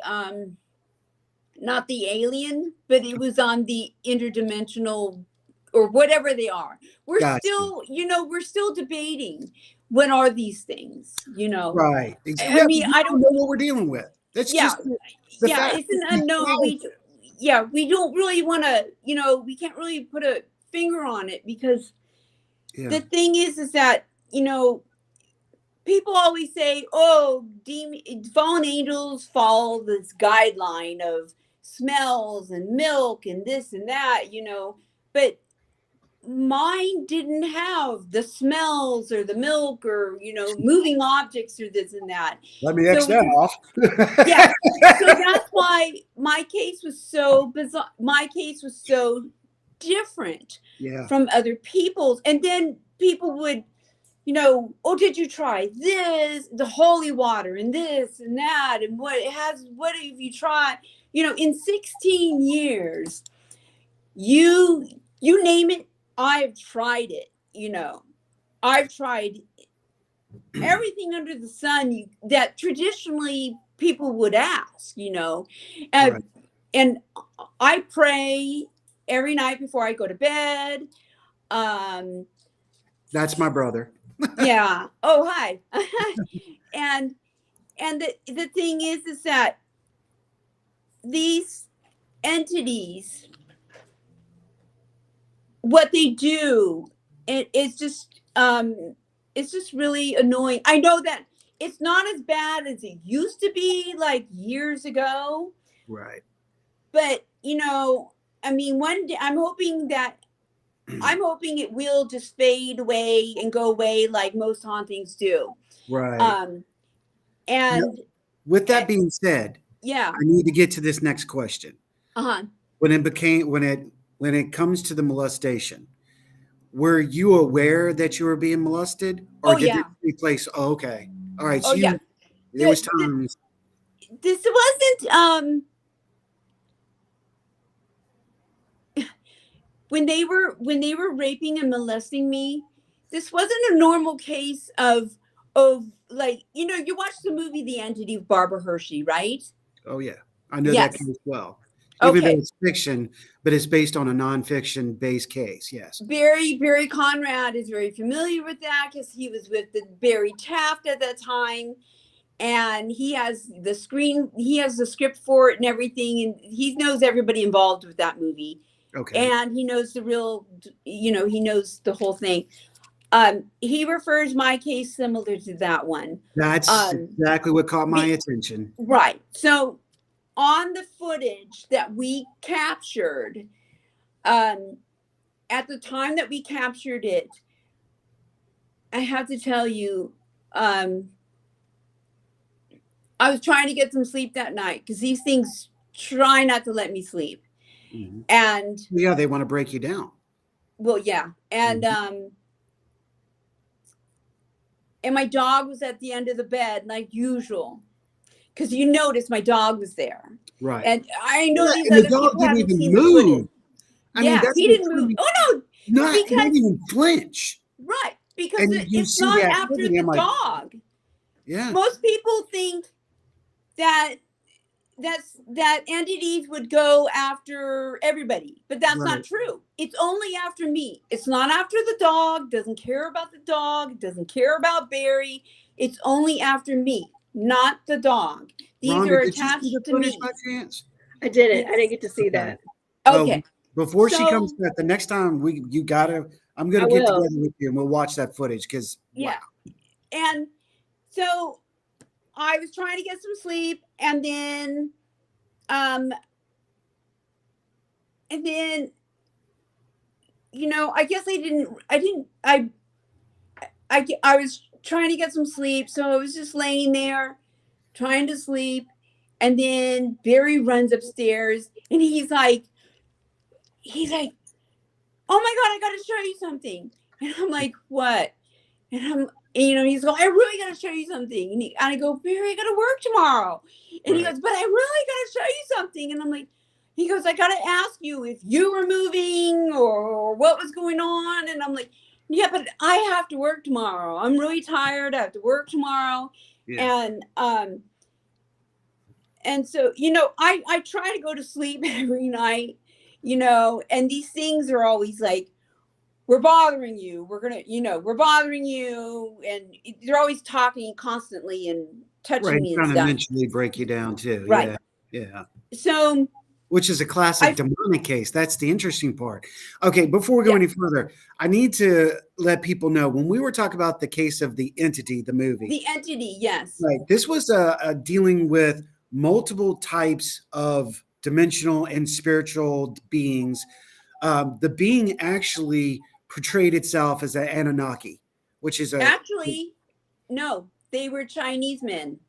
not the alien, but it was on the interdimensional or whatever they are. We're Gotcha. still, we're still debating what are these things, Right. I mean, We I don't don't, know what we're dealing with. That's yeah, just the yeah, fact. it's an unknown. We don't really want to, we can't really put a finger on it because Yeah. the thing is that, people always say, oh, fallen angels follow this guideline of smells and milk and this and that, but mine didn't have the smells or the milk or, moving objects or this and that. Let me X So that off. yeah. So that's why my case was so bizarre. My case was so different Yeah. from other people's. And then people would, oh, did you try this, the holy water and this and that? And what have you tried? In 16 years, you name it, I've tried it, I've tried everything under the sun that traditionally people would ask, and, Right. and I pray every night before I go to bed. That's my brother. Yeah. Oh, hi. and the thing is that these entities, what they do, it's just really annoying. I know that it's not as bad as it used to be like years ago, Right. but I mean, one day I'm hoping it will just fade away and go away like most hauntings do. Right. And With that being said, yeah. I need to get to this next question. Uh-huh. When it comes to the molestation, were you aware that you were being molested, or Oh, did yeah. it take place? Oh, okay, all right. Oh, So yeah. there was times. This wasn't when they were raping and molesting me, this wasn't a normal case of like, you watched the movie The Entity of Barbara Hershey, right? Oh yeah, I know that Yes. case well. Even though Okay. it's fiction, but it's based on a nonfiction based case. Yes. Barry Conrad is very familiar with that because he was with the Barry Taft at that time, and he has the script for it and everything, and he knows everybody involved with that movie. Okay. And he knows he knows the whole thing. He refers my case similar to that one. That's exactly what caught my attention. Right. So on the footage that we captured, at the time that we captured it, I have to tell you, I was trying to get some sleep that night because these things try not to let me sleep. Mhm. And Yeah, they want to break you down. well, yeah. And and my dog was at the end of the bed like usual. Because you notice my dog was there. Right. And I know Yeah, these and the other dog people didn't haven't even seen the footage. move. I mean, Yeah, that's he what didn't move. really- Oh no, Not because even flinch. right, because And you it's see not that after movie, the I'm like, dog. Yeah. Most people think that entities would go after everybody, but that's Right. not true. It's only after me. It's not after the dog. Doesn't care about the dog. Doesn't care about Barry. It's only after me, not the dog. These Rhonda, are did you see attached the to footage me. by chance? I didn't. I Yes. didn't get to see Okay. that. Okay. Before she So- comes back, the next time I'm gonna I get will. together with you and we'll watch that footage because Yeah. And so I was trying to get some sleep, and then I guess I was trying to get some sleep, so I was just laying there trying to sleep, and then Barry runs upstairs and he's like, oh my God, I got to show you something. And I'm like, what? And he's going, I really got to show you something. And I go, Barry, I got to work tomorrow. And he Right. goes, but I really got to show you something. And I'm like, he goes, I got to ask you if you were moving or what was going on. And I'm like, yeah, but I have to work tomorrow. I'm really tired. I have to work tomorrow. Yeah. And so, I try to go to sleep every night, and these things are always like, we're bothering you. We're bothering you. And they're always talking constantly and touching Right. me and Trying to stuff. mentally break you down too. Right. Yeah. Yeah. So, Which is a classic demonic case. That's the interesting part. Okay, before we go any further, I need to let people know when we were talking about the case of the entity, the movie. the entity, yes. Right. This was a dealing with multiple types of dimensional and spiritual beings. The being actually portrayed itself as an Anunnaki, which is Actually, no, they were Chinese men.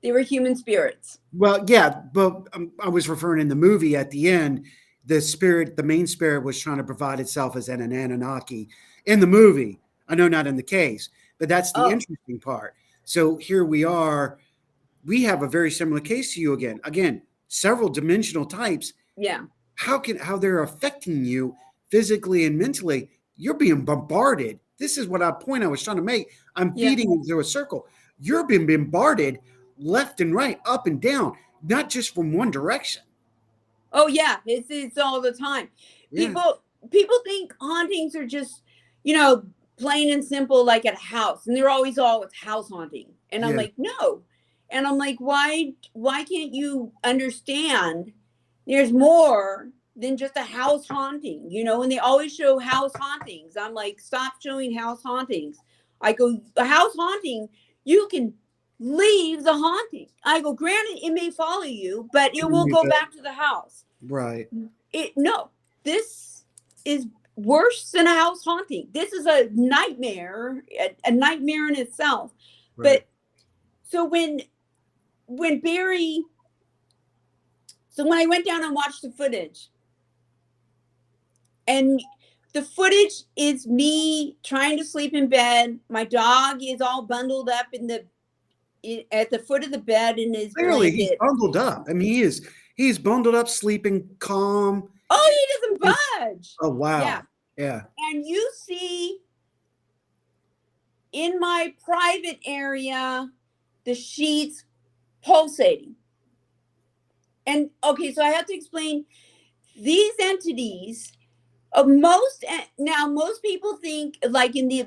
They were human spirits. well, yeah, but I was referring in the movie at the end, the main spirit was trying to provide itself as an Anunnaki in the movie. I know not in the case, but that's the interesting part. So here we are. We have a very similar case to you again. Again, several dimensional types. Yeah. How they're affecting you physically and mentally? You're being bombarded. This is what point I was trying to make. I'm feeding into a circle. You're being bombarded left and right, up and down, not just from one direction. Oh yeah, it's all the time. Yeah. People think hauntings are just, plain and simple, like at a house, and they're always all with house haunting. And I'm like, no. And I'm like, why can't you understand there's more than just a house haunting, and they always show house hauntings. I'm like, stop showing house hauntings. I go, a house haunting, you can leave the haunting. I go, granted, it may follow you, but it will go back to the house. Right. This is worse than a house haunting. This is a nightmare, a nightmare in itself. Right. But so when I went down and watched the footage, and the footage is me trying to sleep in bed. My dog is all bundled up at the foot of the bed in his Clearly, blanket. he's bundled up. I mean, he's bundled up, sleeping, calm. Oh, he doesn't budge. Oh, wow. Yeah. And you see in my private area, the sheets pulsating. And okay, so I have to explain these entities. Most people think, like in the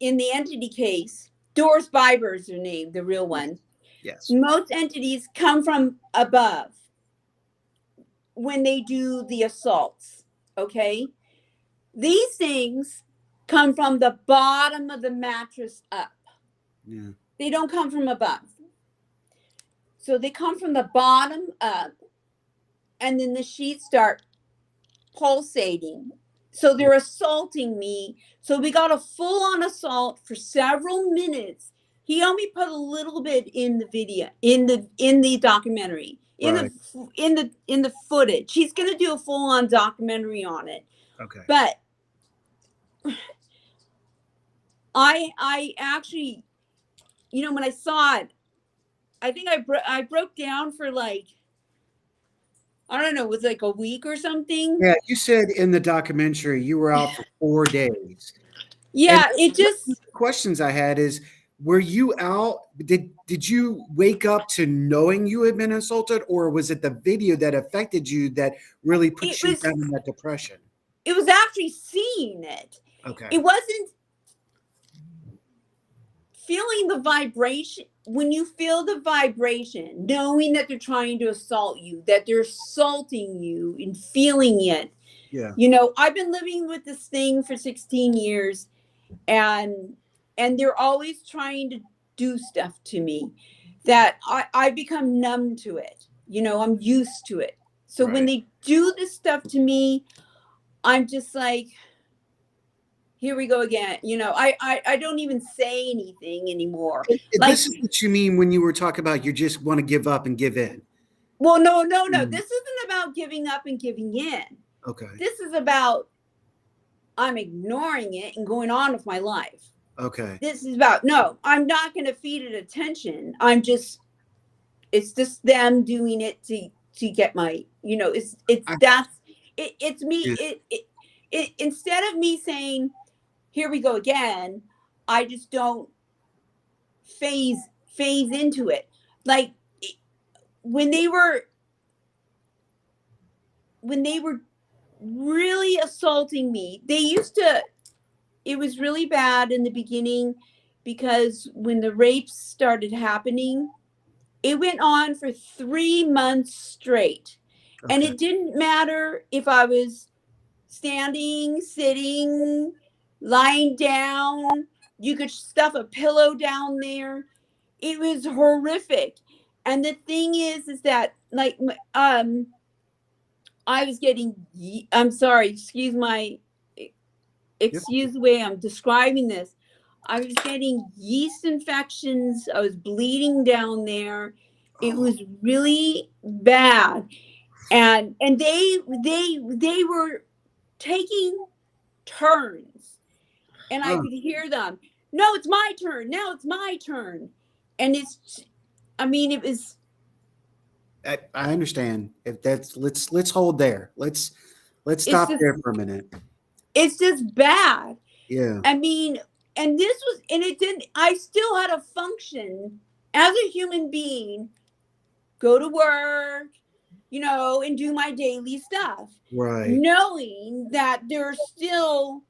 in the entity case, Doris Biber is her name, the real one. Yes. Most entities come from above when they do the assaults. Okay, these things come from the bottom of the mattress up. Yeah. They don't come from above. So they come from the bottom up, and then the sheets start pulsating. So they're assaulting me. So we got a full-on assault for several minutes. He only put a little bit in the video, in the documentary, in the footage. He's going to do a full-on documentary on it. Okay. But I actually, when I saw it, I think I broke down for like, I don't know, it was like a week or something. Yeah, you said in the documentary you were out for 4 days. Yeah, and questions I had is, were you out? Did you wake up to knowing you had been assaulted, or was it the video that affected you that really put you down in that depression? It was actually seeing it. Okay. It wasn't feeling the vibration. When you feel the vibration, knowing that they're trying to assault you, that they're assaulting you, and feeling it. Yeah. I've been living with this thing for 16 years, and they're always trying to do stuff to me that I become numb to it. I'm used to it. So when they do this stuff to me, I'm just like, here we go again. I don't even say anything anymore. This is what you mean when you were talking about you just want to give up and give in. Well, no. This isn't about giving up and giving in. Okay. This is about I'm ignoring it and going on with my life. Okay. This is about, no, I'm not going to feed it attention. It's just them doing it to get my, I, it's me. yeah. It instead of me saying, here we go again, I just don't phase into it. Like when they were really assaulting me, it was really bad in the beginning, because when the rapes started happening, it went on for 3 months straight. And Okay. it didn't matter if I was standing, sitting, lying down. You could stuff a pillow down there. It was horrific. And the thing is that, like, I was getting, I'm sorry, Yep. excuse the way I'm describing this. I was getting yeast infections. I was bleeding down there. It Oh, was really bad. And they were taking turns, and I huh. could hear them. No, it's my turn. Now it's my turn. And it was, I understand. If that's let's hold there. Let's it's stop just, there for a minute. it's just bad. Yeah. I mean, and this was, and it didn't, I still had to function as a human being, go to work, and do my daily stuff, Right. knowing that they're still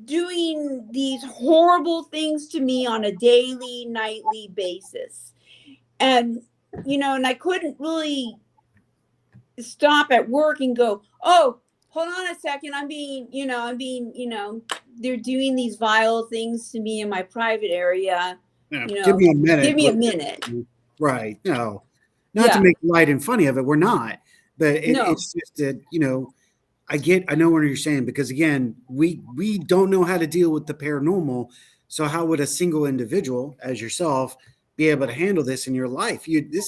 doing these horrible things to me on a daily, nightly basis. And, and I couldn't really stop at work and go, oh, hold on a second. They're doing these vile things to me in my private area. Yeah. Give me a minute. Give me a minute. Right. No, not to Yeah. make light and funny of it. We're not. But No. it's just that, I know what you're saying, because again, we don't know how to deal with the paranormal. So how would a single individual as yourself be able to handle this in your life?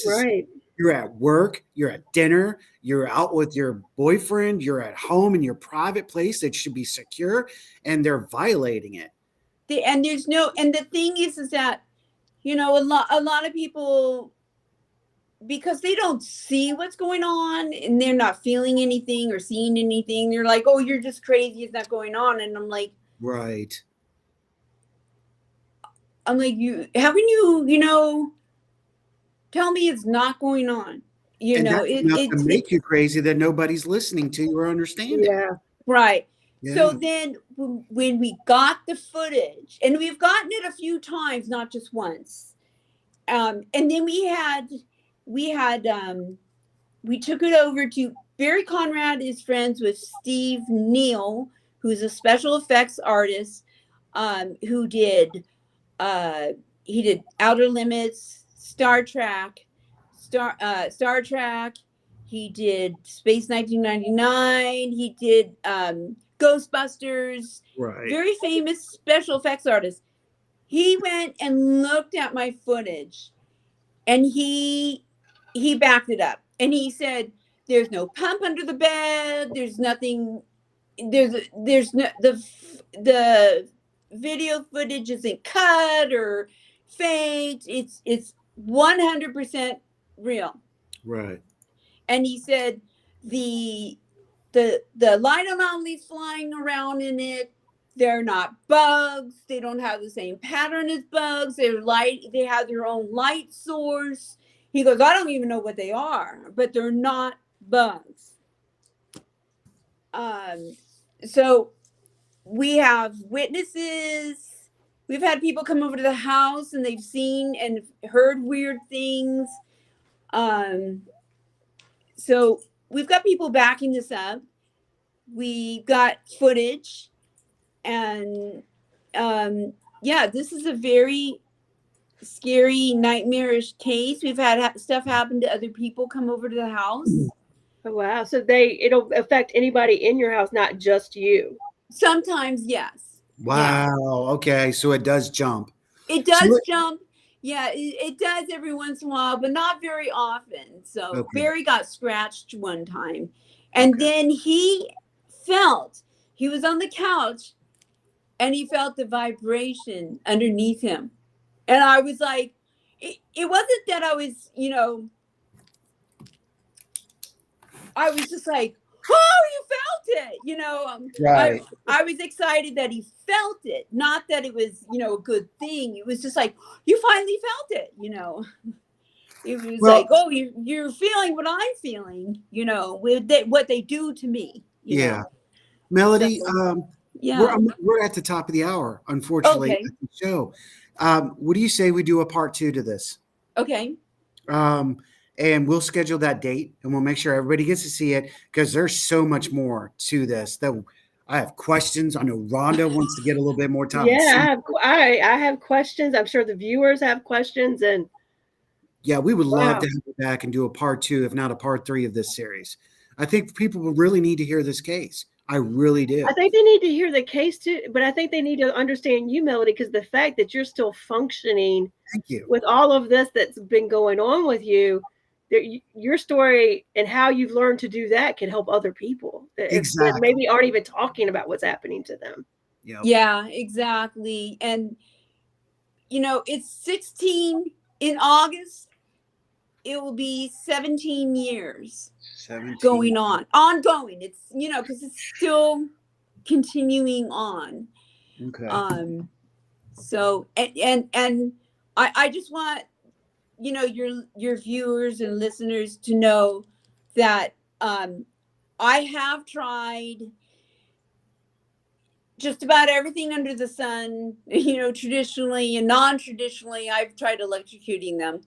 Right. You're at work, you're at dinner, you're out with your boyfriend, you're at home in your private place that should be secure, and they're violating it. And the thing is that, a lot of people, because they don't see what's going on and they're not feeling anything or seeing anything, they're like, oh, you're just crazy, it's not going on. And Right. I'm like, you haven't you tell me it's not going on. And that's enough to It make you crazy that nobody's listening to you or understanding. Yeah. right. Yeah. So then when we got the footage, and we've gotten it a few times, not just once. And then we took it over to Barry Conrad is friends with Steve Neal, who's a special effects artist, who did he did Outer Limits, Star Trek. He did Space 1999. He did Ghostbusters. Right. Very famous special effects artist. He went and looked at my footage, and he backed it up, and he said, "There's no pump under the bed. There's nothing. There's no the video footage isn't cut or faked. It's 100% real." Right. And he said the light anomalies flying around in it, they're not bugs. They don't have the same pattern as bugs. They have their own light source. He goes, I don't even know what they are, but they're not bugs. So we have witnesses. We've had people come over to the house and they've seen and heard weird things. So we've got people backing this up. We got footage, and this is a very scary, nightmarish case. We've had stuff happen to other people come over to the house. Oh, wow. So it'll affect anybody in your house, not just you. Sometimes, yes. Wow. Okay. So it does jump. It does jump. Yeah, it does every once in a while, but not very often. So Okay. Barry got scratched one time, and then he was on the couch, and he felt the vibration underneath him. And I was like, it wasn't that I was, I was just like, oh, you felt it, Right. I was excited that he felt it, not that it was, a good thing. It was just like, you finally felt it. It was Well- like, oh, you're feeling what I'm feeling, with what they do to me. Yeah. Melody, So, yeah. we're at the top of the hour, unfortunately, Okay. at the show. What do you say we do a part 2 to this? Okay. And we'll schedule that date, and we'll make sure everybody gets to see it, because there's so much more to this that I have questions. I know Rhonda wants to get a little bit more time. Yeah, I have questions. I'm sure the viewers have questions, and Yeah, we would love Wow. to have you back and do a part 2, if not a part 3 of this series. I think people will really need to hear this case. I really do. I think they need to hear the case too. But I think they need to understand you, Melody, because the fact that you're still functioning Thank you. with all of this that's been going on with you, your story and how you've learned to do that can help other people that Exactly. maybe aren't even talking about what's happening to them. Yep. Yeah, exactly. And, it's 16 in August. It will be 17 years 17. going on, ongoing. It's, because it's still continuing on. Okay. So, and I just want, your viewers and listeners to know that, I have tried just about everything under the sun, traditionally and non-traditionally. I've tried electrocuting them.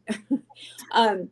Well,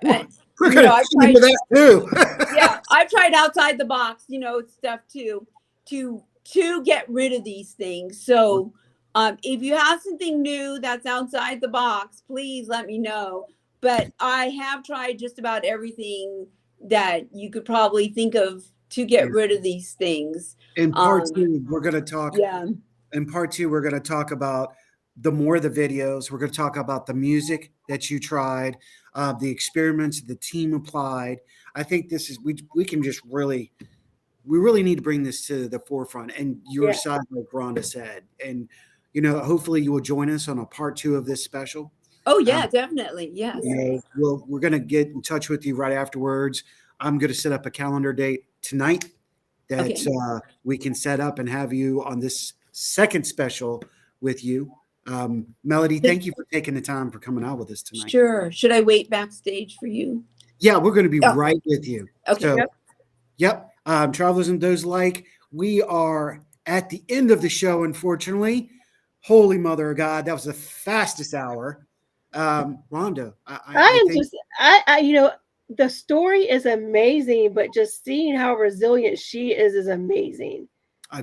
and, we're gonna I've get into that too. yeah, I've tried outside the box, stuff too, to get rid of these things. So, if you have something new that's outside the box, please let me know. But I have tried just about everything that you could probably think of to get rid of these things. In part 2, we're going to talk. Yeah. In part 2, we're going to talk about the videos. We're going to talk about the music that you tried, the experiments the team applied. I think this is we can just really need to bring this to the forefront and your side, like Rhonda said. And hopefully you will join us on a part 2 of this special. Oh yeah, definitely. Yes. We're going to get in touch with you right afterwards. I'm going to set up a calendar date tonight that we can set up and have you on this second special with you. Melody, thank you for taking the time for coming out with us tonight. Sure. Should I wait backstage for you? Yeah, we're going to be right with you. Okay. So, yep. Travelers and those like, we are at the end of the show, unfortunately. Holy Mother of God, that was the fastest hour. Rhonda, I think the story is amazing, but just seeing how resilient she is amazing.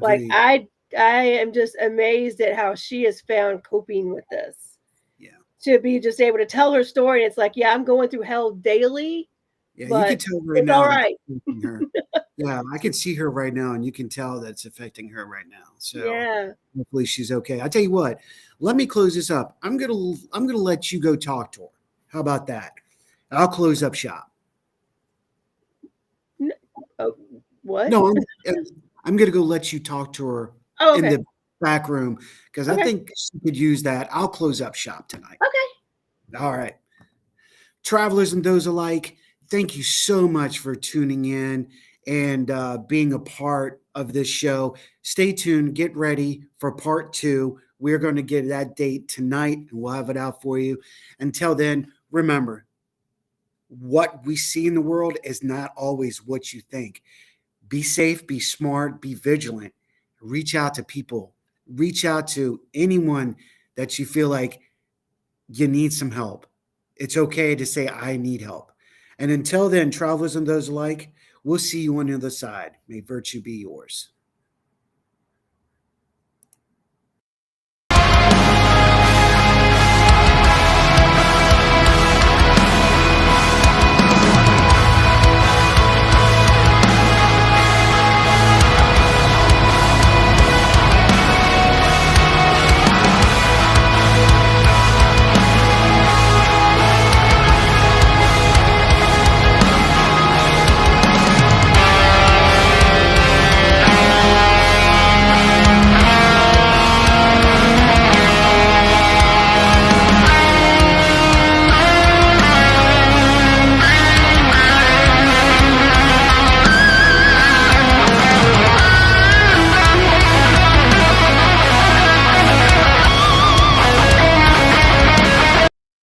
Like I am just amazed at how she has found coping with this. Yeah. To be just able to tell her story. And it's like, yeah, I'm going through hell daily. Yeah, but you can tell right it's now. all right. Her. Yeah, I can see her right now, and you can tell that it's affecting her right now. So yeah, hopefully she's okay. I tell you what, let me close this up. I'm gonna let you go talk to her. How about that? I'll close up shop. What? No, I'm gonna go let you talk to her in the back room because I think she could use that. I'll close up shop tonight. Okay. All right. Travelers and those alike, thank you so much for tuning in and being a part of this show. Stay tuned. Get ready for part 2. We're going to get that date tonight, and we'll have it out for you. Until then, remember, what we see in the world is not always what you think. Be safe, be smart, be vigilant. Reach out to people. Reach out to anyone that you feel like you need some help. It's okay to say, I need help. And until then, travelers and those alike, we'll see you on the other side. May virtue be yours.